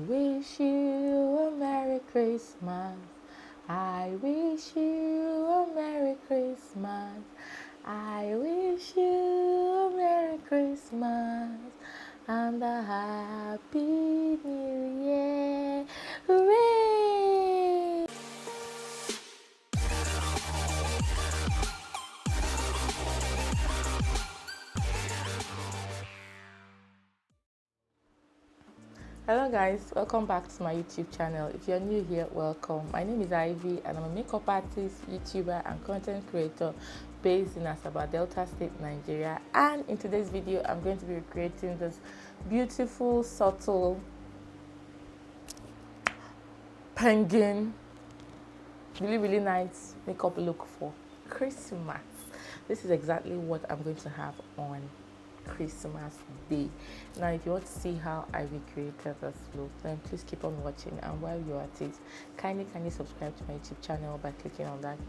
wish you a Merry Christmas. I wish you a Merry Christmas. I wish you a Merry Christmas and a Happy New Year. Hooray! Hello guys, welcome back to my YouTube channel. If you're new here, welcome. My name is Ivy and I'm a makeup artist, YouTuber and content creator based in Asaba, Delta State, Nigeria. And in today's video, I'm going to be recreating this beautiful, subtle penguin, really nice makeup look for Christmas. This is exactly what I'm going to have on Christmas Day. Now if you want to see how I recreated this look, then please keep on watching, and while you're at it, kindly subscribe to my YouTube channel by clicking on that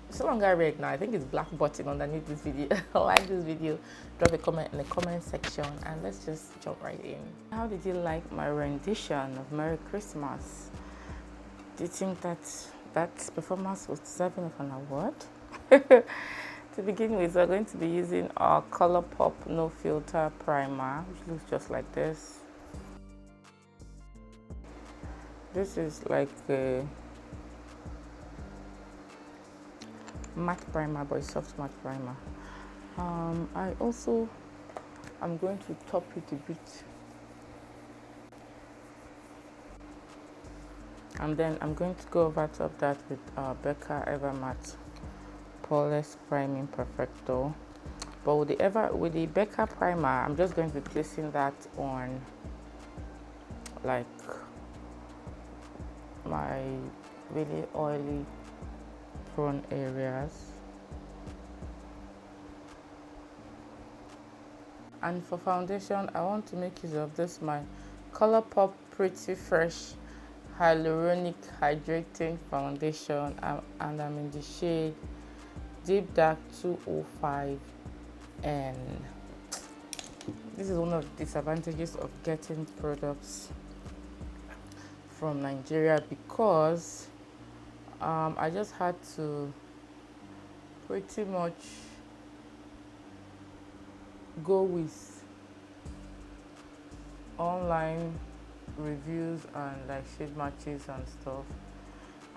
it's no longer red now, I think it's black button underneath this video. Like this video, drop a comment in the comment section, and let's just jump right in. How did you like my rendition of Merry Christmas? Do you think that performance was deserving of an award? To begin with, we're going to be using our ColourPop No Filter Primer, which looks just like this. This is like a matte primer, but it's soft matte primer. I also am going to top it a bit, and then I'm going to go over top that with our Becca Ever Matte Poreless Priming Perfecto. But with the Becca primer, I'm just going to be placing that on like my really oily prone areas. And for foundation, I want to make use of this my ColourPop Pretty Fresh Hyaluronic Hydrating Foundation, and I'm in the shade Deep Dark 205. And this is one of the disadvantages of getting products from Nigeria, because I just had to pretty much go with online reviews and like shade matches and stuff.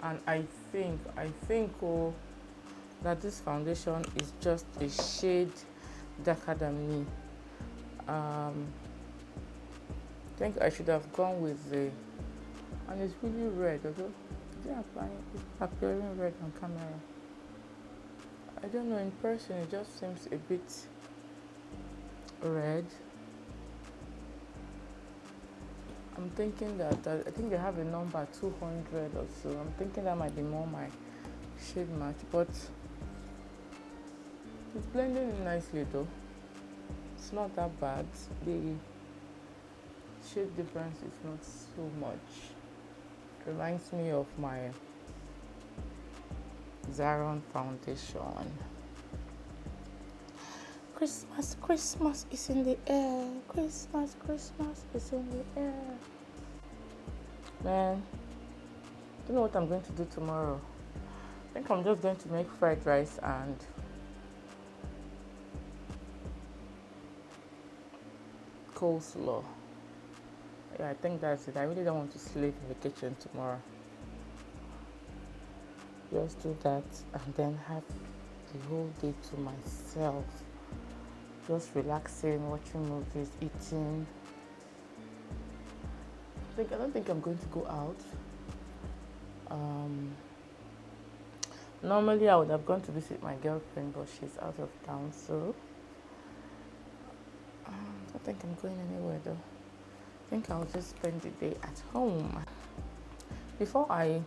And I think that this foundation is just a shade darker than me. I think I should have gone with the, and it's really red, although it's appearing red on camera. I don't know, in person it just seems a bit red. I'm thinking that I think they have a number 200 or so. I'm thinking that might be more my shade match, but it's blending in nicely though. It's not that bad. The shade difference is not so much. It reminds me of my Zaron foundation. Christmas is in the air. Christmas is in the air. Man, don't know what I'm going to do tomorrow. I think I'm just going to make fried rice and coleslaw. Yeah, I think that's it. I really don't want to sleep in the kitchen tomorrow. Just do that and then have the whole day to myself. Just relaxing, watching movies, eating. I don't think I'm going to go out. Normally I would have gone to visit my girlfriend, but she's out of town, so I don't think I'm going anywhere though. I think I'll just spend the day at home. Before I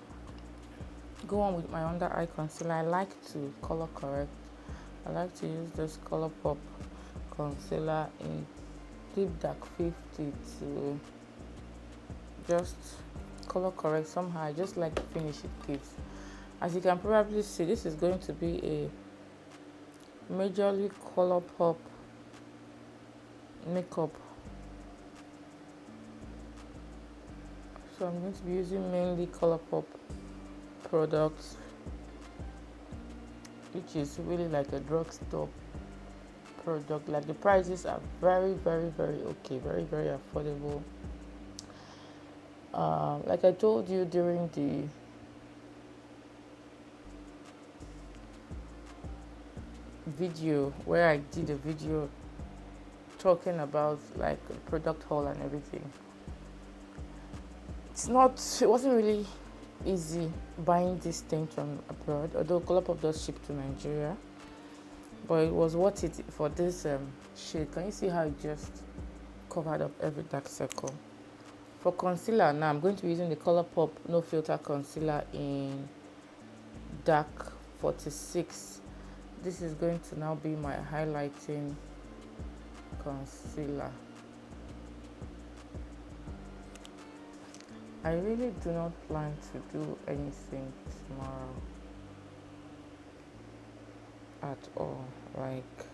go on with my under eye concealer, I like to color correct. I like to use this ColourPop concealer in Deep Dark 50 to just color correct somehow. I just like to finish it kids. As you can probably see, this is going to be a majorly ColourPop makeup So I'm going to be using mainly Colourpop products, which is really like a drugstore product. Like the prices are very, very, very okay, very, very affordable. Like I told you during the video where I did a video talking about like product haul and everything, it wasn't really easy buying this thing from abroad, although Colourpop does ship to Nigeria, but it was worth it for this shade. Can you see how it just covered up every dark circle? For concealer now, I'm going to be using the Colourpop No Filter Concealer in Dark 46. This is going to now be my highlighting concealer. I really do not plan to do anything tomorrow at all. Like,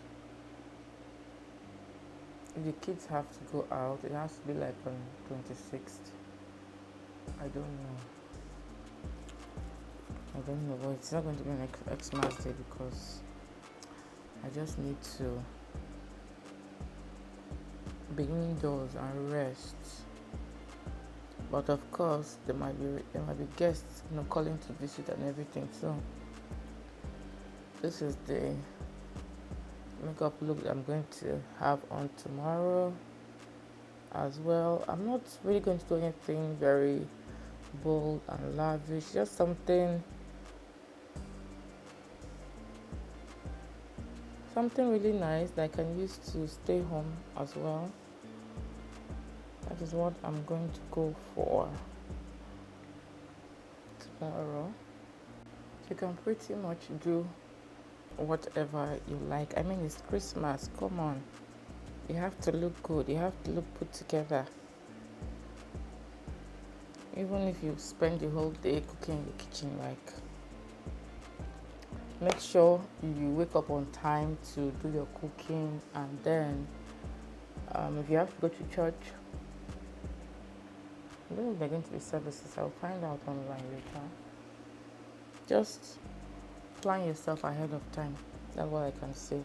if the kids have to go out, it has to be like on 26th. I don't know, but it's not going to be an Xmas day because I just need to be indoors and rest. But of course, there might be guests, calling to visit and everything. So this is the makeup look that I'm going to have on tomorrow as well. I'm not really going to do anything very bold and lavish, just something really nice that I can use to stay home as well. That is what I'm going to go for tomorrow. You can pretty much do whatever you like. I mean, it's Christmas. Come on. You have to look good. You have to look put together. Even if you spend the whole day cooking in the kitchen, like, make sure you wake up on time to do your cooking, and then if you have to go to church, I don't know if they're going to be services. I'll find out online later. Just plan yourself ahead of time. That's what I can say.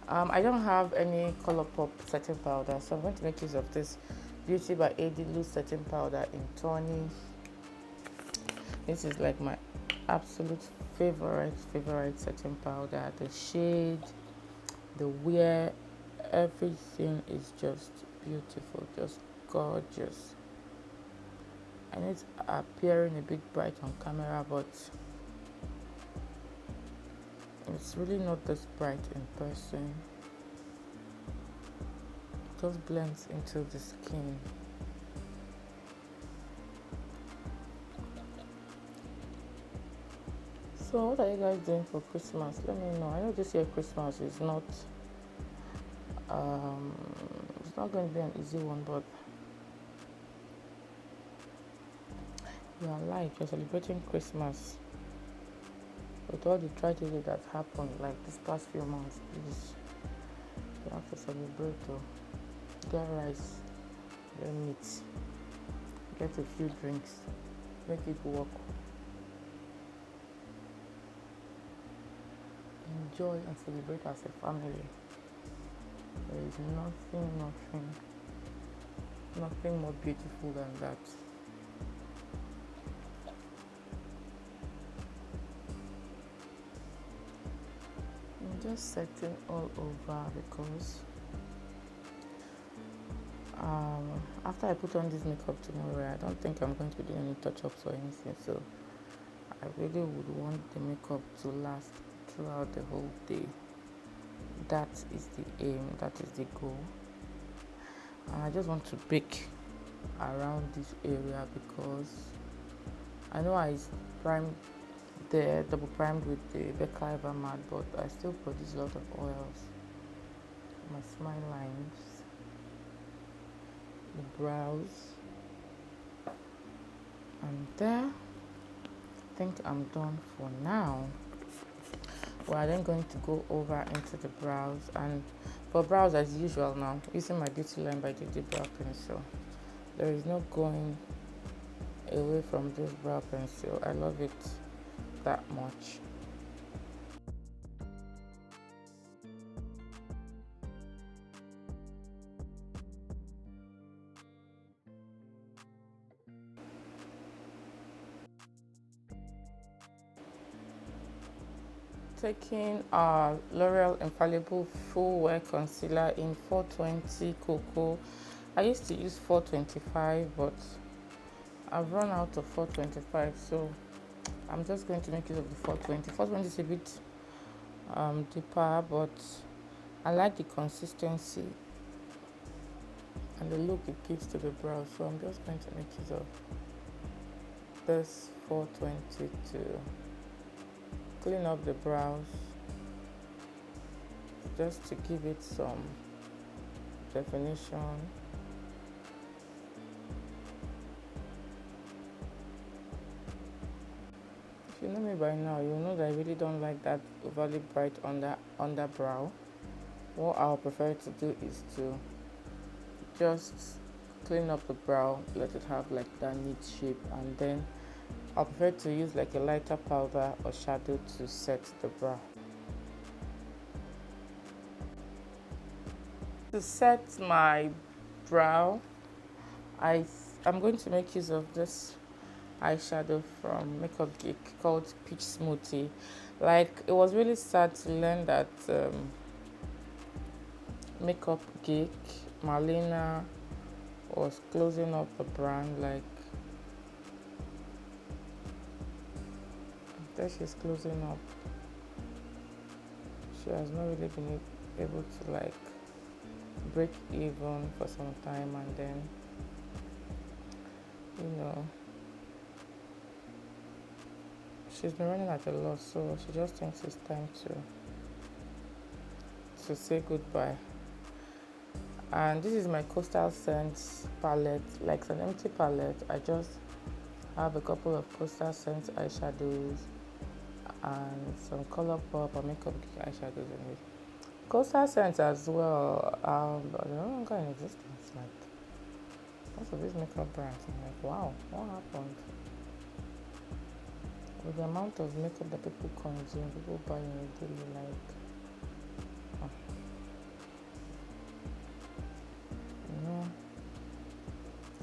I don't have any Colourpop setting powder, so I'm going to make use of this Beauty by AD Loose Setting Powder in Tawny. This is like my absolute favorite setting powder. The shade, the wear, everything is just beautiful, just gorgeous. I know it's appearing a bit bright on camera, but it's really not this bright in person. It just blends into the skin. So what are you guys doing for Christmas? Let me know. I know this year Christmas is not it's not going to be an easy one, but you are alive. You're celebrating Christmas with all the tragedy that happened like this past few months. Please, you have to celebrate. Get rice, get meat, get a few drinks, make it work. Enjoy and celebrate as a family. There is nothing more beautiful than that. I'm just setting all over because after I put on this makeup tomorrow, I don't think I'm going to be doing any touch-ups or anything, so I really would want the makeup to last throughout the whole day. That is the aim, that is the goal. And I just want to bake around this area because I know I primed there, double primed with the Viccabel matte, but I still produce a lot of oils. My smile lines, the brows, and there. I think I'm done for now. We're then going to go over into the brows, and for brows as usual now, using my Beauty Line by JJ Brow Pencil. There is no going away from this brow pencil. I love it that much. Taking our L'Oreal Infallible Full Wear Concealer in 420 Cocoa. I used to use 425, but I've run out of 425, so I'm just going to make use of the 420. 420 is a bit deeper, but I like the consistency and the look it gives to the brow, so I'm just going to make use of this 420 to clean up the brows, just to give it some definition. If you know me by now, you know that I really don't like that overly bright underbrow. What I'll prefer to do is to just clean up the brow, let it have like that neat shape, and then I'll prefer to use like a lighter powder or shadow to set the brow. To set my brow, I'm going to make use of this eyeshadow from Makeup Geek called Peach Smoothie. Like, it was really sad to learn that Makeup Geek, Marlena, was closing up the brand. Like, she's closing up. She has not really been able to like break even for some time, and then she's been running at a loss, so she just thinks it's time to say goodbye. And this is my Coastal Scents palette. Like, it's an empty palette. I just have a couple of Coastal Scents eyeshadows and some Colourpop and Makeup Geek eyeshadows in it. Coastal Scents as well, but they're no longer in existence. Like, most of these makeup brands, I'm like, wow, what happened? With the amount of makeup that people consume, people buy in a daily, like,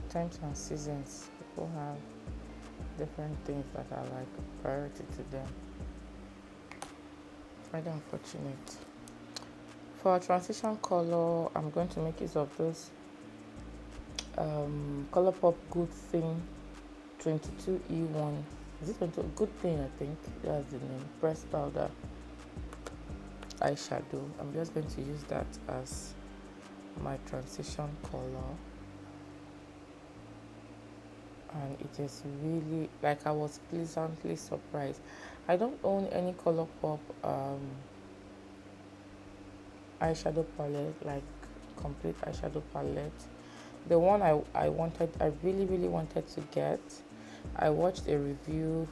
times and seasons, people have different things that are like priority to them. Quite unfortunate. For a transition color, I'm going to make use of this Colourpop Good Thing 22E1. Is it 22? Good Thing, I think that's the name. Pressed powder eyeshadow. I'm just going to use that as my transition color. And it is really, like, I was pleasantly surprised. I don't own any Colourpop eyeshadow palette, like complete eyeshadow palette. The one I really wanted to get, I watched a review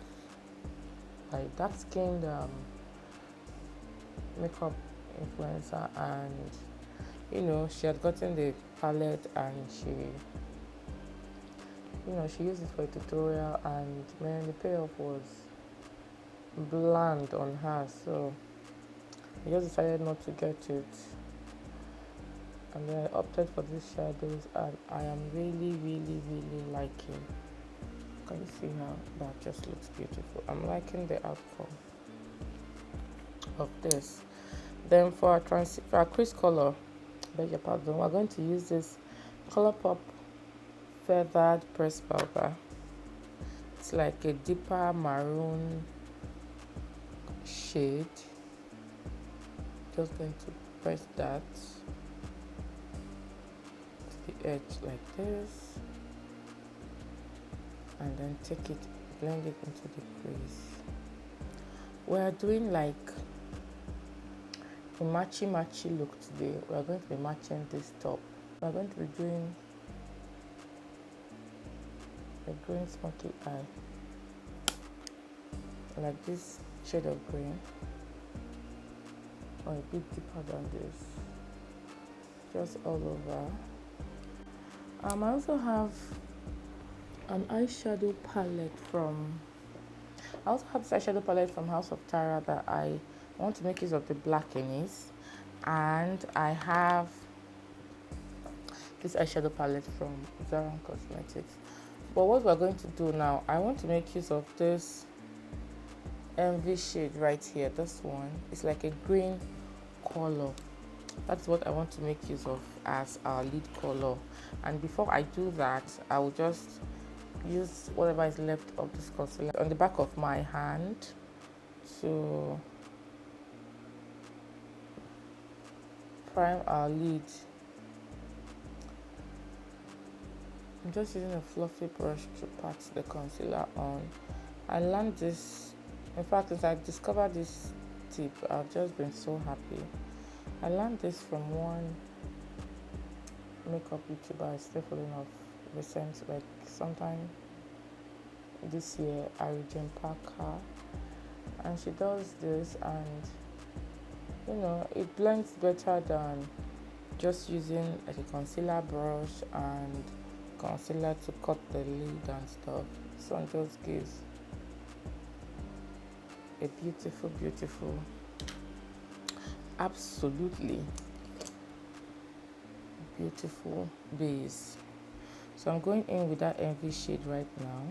by dark skinned makeup influencer, and she had gotten the palette, and she used it for a tutorial, and man, the payoff was bland on her, so I just decided not to get it, and then I opted for these shadows, and I am really liking. Can you see how that just looks beautiful? I'm liking the outcome of this. Then for our crease color, beg your pardon, we're going to use this Colourpop Feathered Pressed Powder. It's like a deeper maroon shade. Just going to press that to the edge like this, and then take it, blend it into the crease. We're doing like a matchy look today. We're going to be matching this top. We're going to be doing a green smoky eye, like this shade of green, or a bit deeper than this, just all over. I also have an eyeshadow palette from, I also have this eyeshadow palette from House of Tara that I want to make use of the black in it. And I have this eyeshadow palette from Zara Cosmetics. But what we're going to do now, I want to make use of this envy shade right here. This one is like a green color. That's what I want to make use of as our lead color. And before I do that, I will just use whatever is left of this concealer on the back of my hand to prime our lid. I'm just using a fluffy brush to pat the concealer on. I learned this, in fact, since I discovered this tip, I've just been so happy. I learned this from one makeup YouTuber I still following of recent, like sometime this year, Jane Parker, and she does this, and you know, it blends better than just using like a concealer brush and concealer to cut the lid and stuff. This one just gives a beautiful, absolutely beautiful base. So I'm going in with that envy shade right now.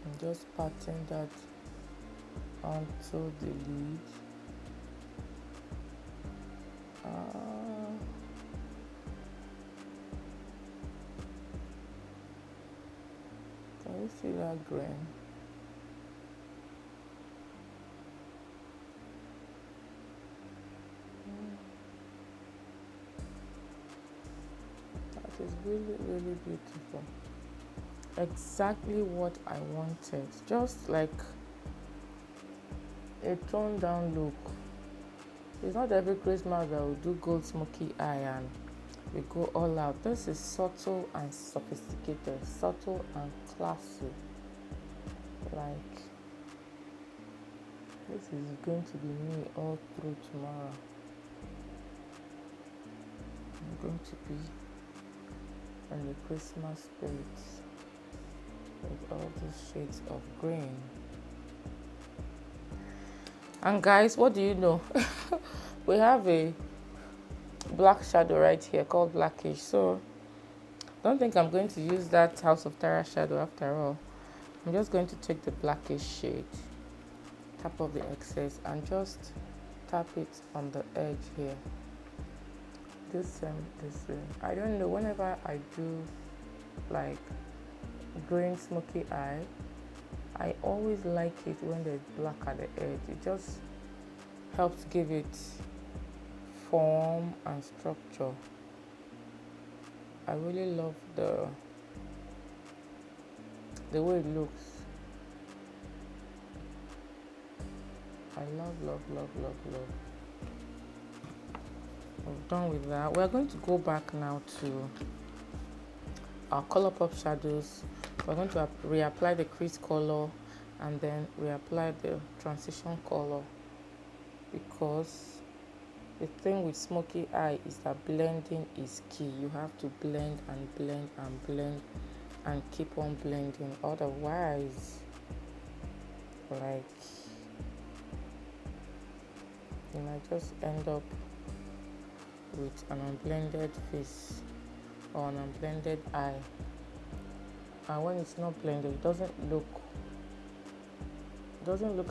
I'm just patting that onto the lid. Can you see that green? That is really beautiful. Exactly what I wanted. Just like a toned down look. It's not every Christmas that will do gold smoky eye and we go all out. This is subtle and sophisticated, subtle and classy. Like, this is going to be me all through tomorrow. I'm going to be in the Christmas spirit with all these shades of green. And guys, what do you know? We have a black shadow right here called Blackish. So don't think I'm going to use that House of Tara shadow after all. I'm just going to take the Blackish shade, tap off the excess, and just tap it on the edge here. This way. I don't know, whenever I do like green smoky eye, I always like it when there's black at the edge. It just helps give it form and structure. I really love the way it looks. I love. We're done with that. We're going to go back now to our ColourPop shadows. We're going to reapply the crease color and then reapply the transition color, because the thing with smoky eye is that blending is key. You have to blend and keep on blending. Otherwise, like, you might just end up with an unblended face or an unblended eye. And when it's not blended, it doesn't look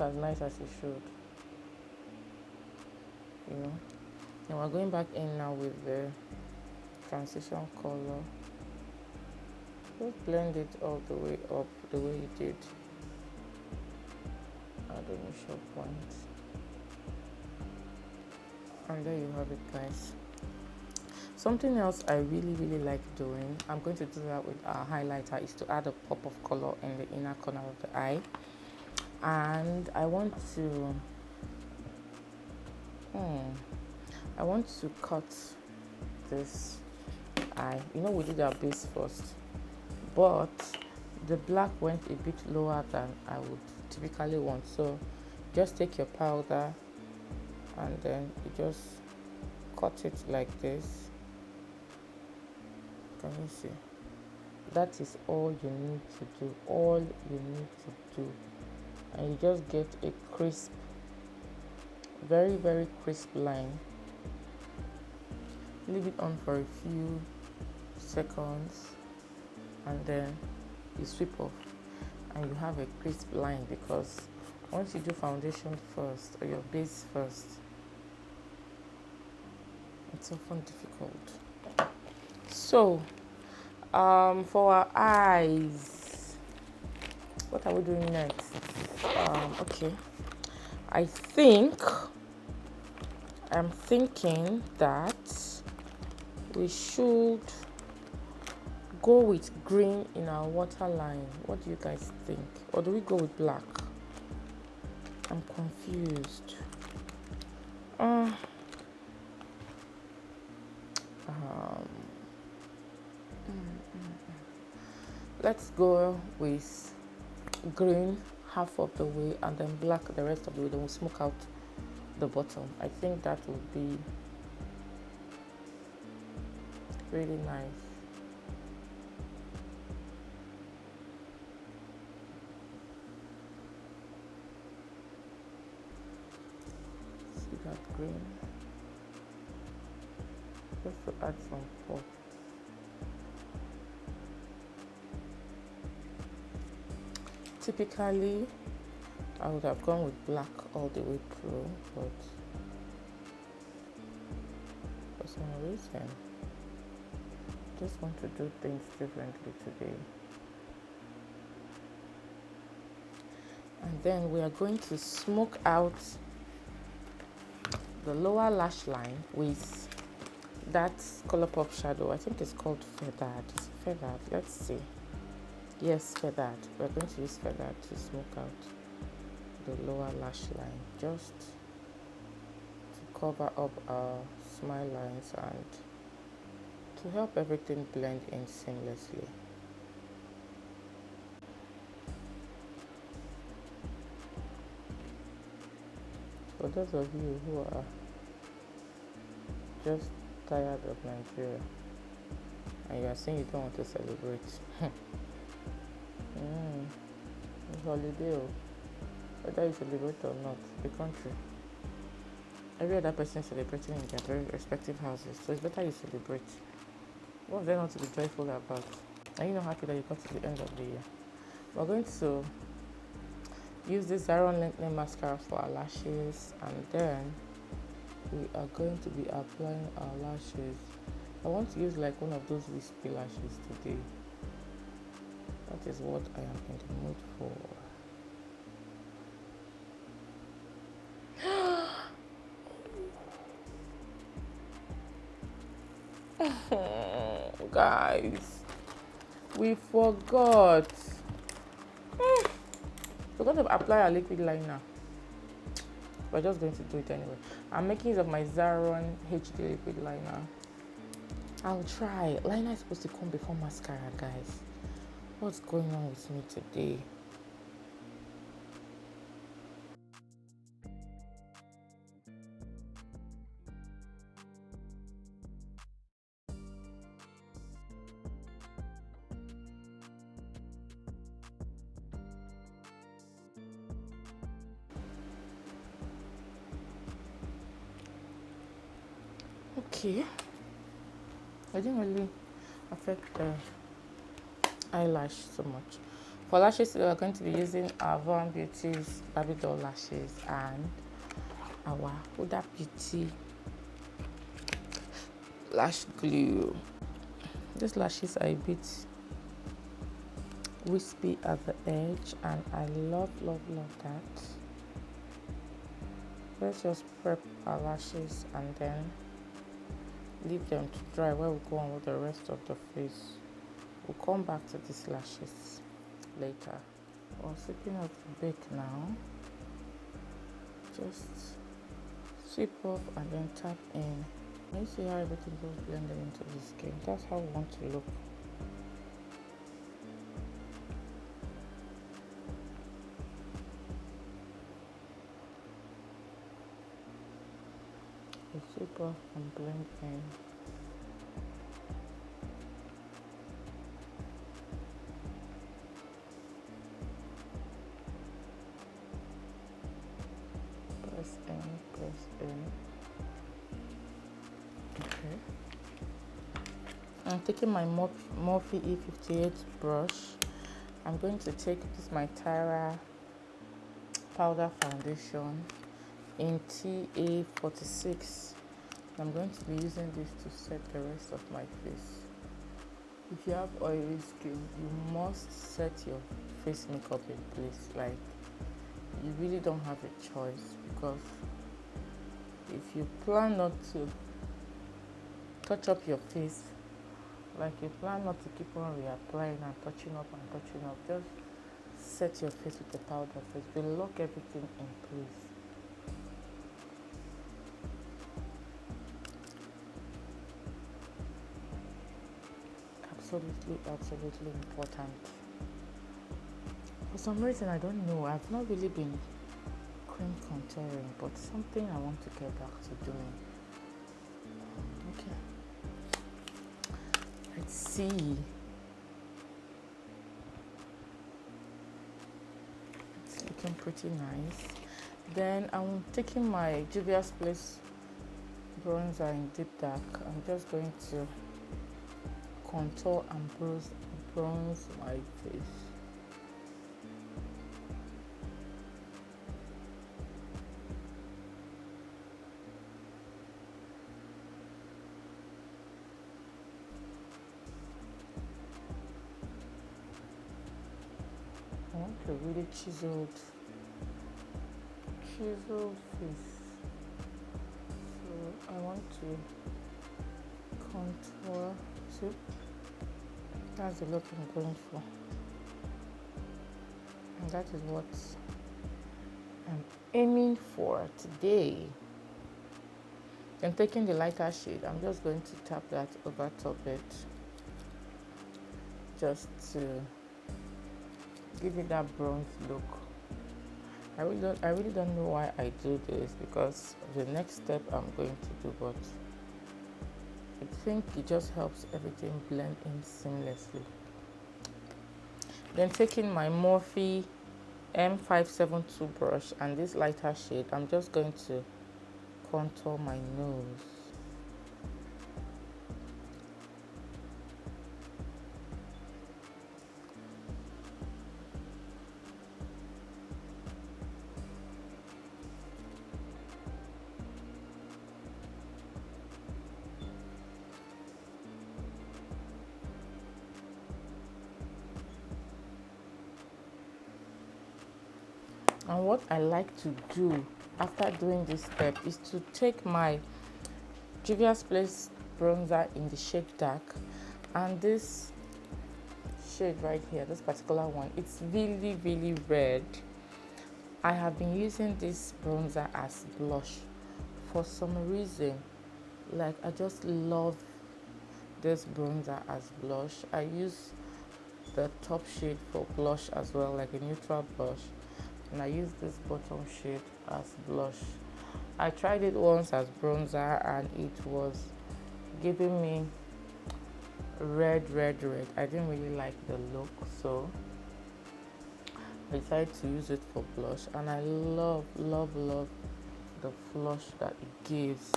as nice as it should. You know? And we're going back in now with the transition color. Just blend it all the way up the way you did at the initial point. And there you have it, guys. Something else I really like doing, I'm going to do that with our highlighter, is to add a pop of color in the inner corner of the eye. And I want to cut this eye. You know, we did our base first, but the black went a bit lower than I would typically want. So just take your powder and then you just cut it like this. Can you see? That is all you need to do. All you need to do. And you just get a crisp, very, very crisp line. Leave it on for a few seconds and then you sweep off and you have a crisp line, because once you do foundation first or your base first, it's often difficult. So for our eyes, what are we doing next? Okay, I'm thinking that we should go with green in our waterline. What do you guys think? Or do we go with black? I'm confused. Let's go with green half of the way and then black the rest of the way. Then we'll smoke out the bottom. I think that would be really nice. See that green? Just to add some pop. Typically, I would have gone with black all the way through, but for some reason, I just want to do things differently today. And then we are going to smoke out the lower lash line with that Colourpop shadow. I think it's called Feathered. Feathered, let's see. Yes, Feathered. We're going to use Feathered to smoke out the lower lash line, just to cover up our smile lines and to help everything blend in seamlessly. For those of you who are just tired of Nigeria and you are saying you don't want to celebrate, it's holiday, whether you celebrate or not, the country. Every other person is celebrating in their very respective houses, so it's better you celebrate. What's there not to be joyful about? Are you not happy that you got to the end of the year? We're going to use this Zaron Lengthening Mascara for our lashes, and then we are going to be applying our lashes. I want to use like one of those wispy lashes today. That is what I am in the mood for. Guys, we forgot. We're going to apply our liquid liner. We're just going to do it anyway. I'm making use of my Zaron HD liquid liner. I'll try. Liner is supposed to come before mascara, guys. What's going on with me today? Okay. I didn't really affect the eyelash so much. For lashes, we are going to be using our Von Beauty's Barbie doll lashes and our Huda Beauty lash glue. These lashes are a bit wispy at the edge, and I love that. Let's just prep our lashes and then leave them to dry while we go on with the rest of the face. We'll come back to these lashes later. We're sweeping up the bake now. Just sweep off and then tap in. You see how everything goes blended into the skin. That's how we want to look. We sweep off and blend in. I'm taking my Morphe E58 brush. I'm going to take this my Tyra powder foundation in TA46. I'm going to be using this to set the rest of my face. If you have oily skin, you must set your face makeup in place. Like, you really don't have a choice, because if you plan not to touch up your face, like you plan not to keep on reapplying and touching up, just set your face with the powder first. You lock everything in place. Absolutely important. For some reason, I don't know, I've not really been cream contouring, but something I want to get back to doing. Okay, let's see. It's looking pretty nice. Then I'm taking my Juvia's Place bronzer in deep dark. I'm just going to contour and bronze my face. I want a really chiseled face. So I want to contour too. That's the look I'm going for, and that is what I'm aiming for today. Then taking the lighter shade, I'm just going to tap that over top it, just to give it that bronze look. I really don't know why I do this, because of the next step I'm going to do, but I think it just helps everything blend in seamlessly. Then taking my Morphe M572 brush and this lighter shade, I'm just going to contour my nose. And what I like to do after doing this step is to take my Juvia's Place bronzer in the shade dark, and this shade right here, this particular one, it's really red. I have been using this bronzer as blush for some reason. Like, I just love this bronzer as blush. I use the top shade for blush as well, like a neutral blush, and I use this bottom shade as blush. I tried it once as bronzer and it was giving me red. I didn't really like the look, so I decided to use it for blush, and I love the flush that it gives.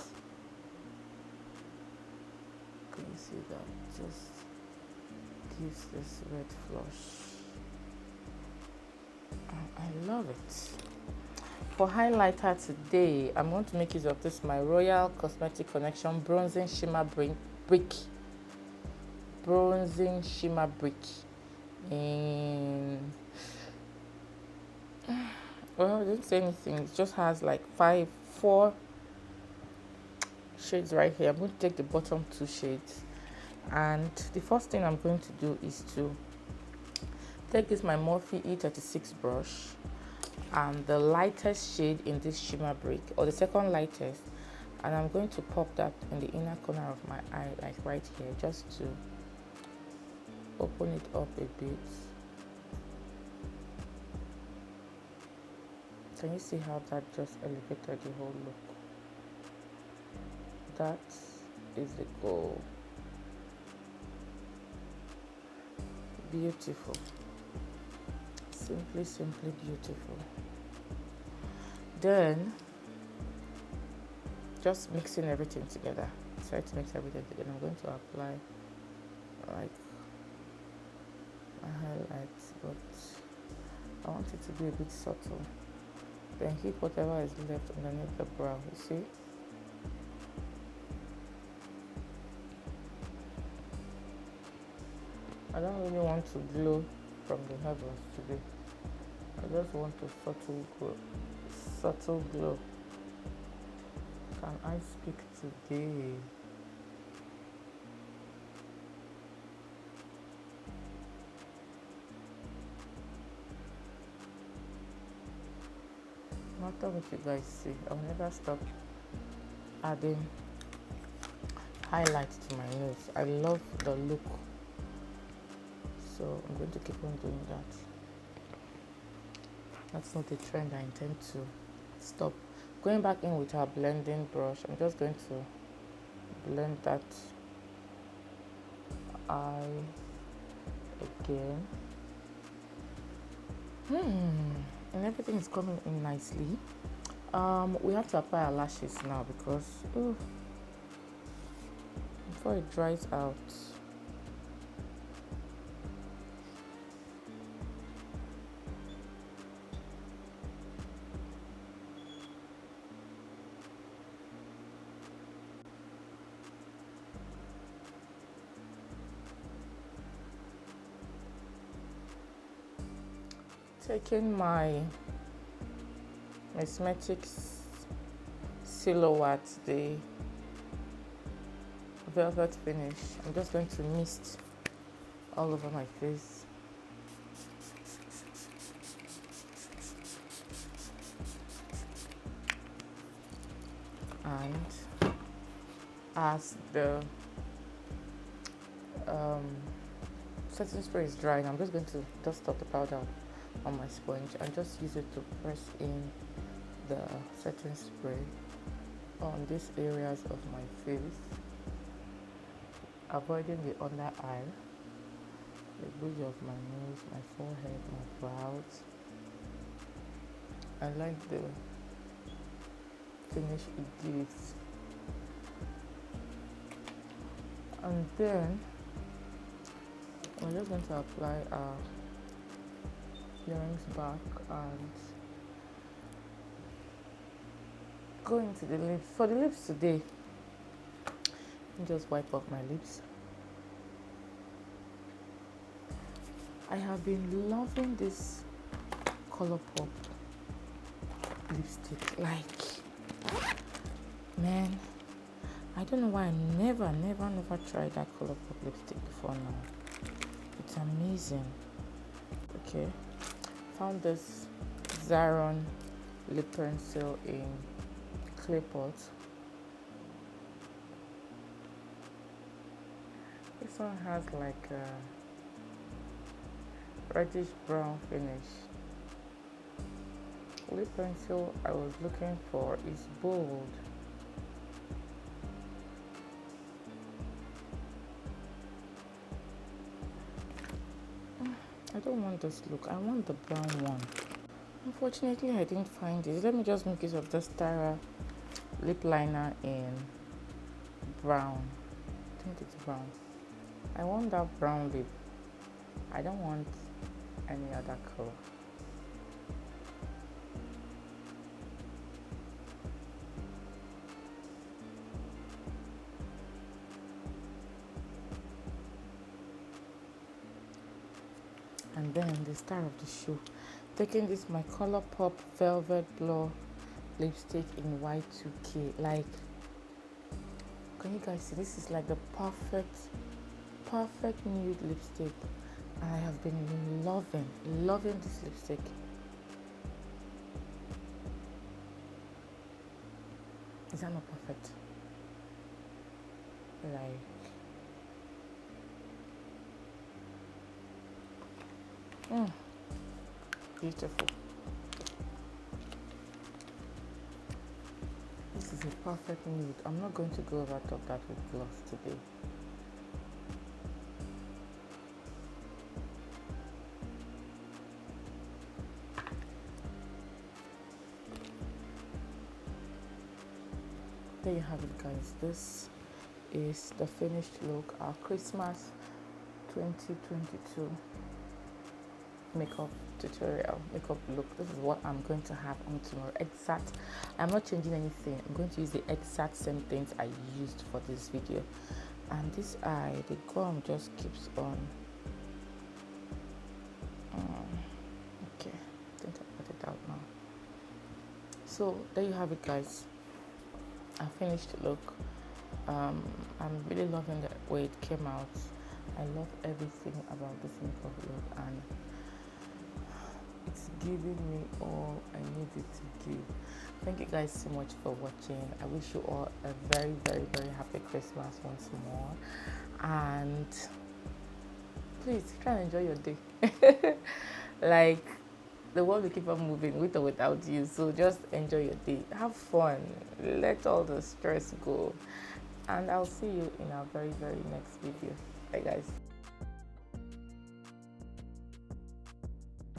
Can you see that? Just gives this red flush. I love it. For highlighter today, I'm going to make use of this my Royal Cosmetic Connection Bronzing Shimmer Brick. Bronzing Shimmer Brick. And well, it didn't say anything. It just has like 4 shades right here. I'm going to take the bottom 2 shades, and the first thing I'm going to do is to take this my Morphe E36 brush and the lightest shade in this shimmer brick, or the second lightest, and I'm going to pop that in the inner corner of my eye, like right here, just to open it up a bit. Can you see how that just elevated the whole look? That is the goal. Beautiful. Simply beautiful. Then just mixing everything together. Try to mix everything together. I'm going to apply like my highlights, but I want it to be a bit subtle. Then hit whatever is left underneath the brow, you see? I don't really want to glow from the heavens today. I just want a subtle glow. Subtle glow. Can I speak today? No matter what you guys see, I'll never stop adding highlights to my nose. I love the look, so I'm going to keep on doing that. That's not a trend I intend to stop. Going back in with our blending brush, I'm just going to blend that eye again. And everything is coming in nicely. We have to apply our lashes now because before it dries out. Taking my Cosmetics Silhouette, the velvet finish, I'm just going to mist all over my face. And as the setting spray is drying, I'm just going to dust off the powder on my sponge and just use it to press in the setting spray on these areas of my face, avoiding the under eye, the bridge of my nose, my forehead, my brows. I like the finish it gives. And then we're just going to apply our earrings back and go into the lips. For the lips today, just wipe off my lips. I have been loving this Colourpop lipstick. Like, man, I don't know why I never tried that Colourpop lipstick before now. It's amazing. Okay, found this Zaron lip pencil in clay pot. This one has like a reddish brown finish. Lip pencil I was looking for is bold. I don't want this look, I want the brown one. Unfortunately, I didn't find it. Let me just make use of this Tara lip liner in brown. I think it's brown. I want that brown lip. I don't want any other color. And then the star of the show, taking this my Colourpop Velvet Blur lipstick in Y2K. Like, can you guys see? This is like the perfect nude lipstick, and I have been loving this lipstick. Is that not perfect? Like, beautiful. This is a perfect nude. I'm not going to go over top that with gloss today. There you have it, guys. This is the finished look, our Christmas 2022 makeup tutorial, makeup look. This is what I'm going to have on tomorrow. Exact. I'm not changing anything. I'm going to use the exact same things I used for this video. And this eye, the Grwm just keeps on. Okay, I think I got it out now. So there you have it, guys. I finished the look. I'm really loving the way it came out. I love everything about this makeup look, and it's giving me all I need it to give. Thank you guys so much for watching. I wish you all a very, very, very happy Christmas once more, and please try and enjoy your day. Like, the world will keep on moving with or without you, so just enjoy your day, have fun, let all the stress go, and I'll see you in our very, very next video. Bye guys.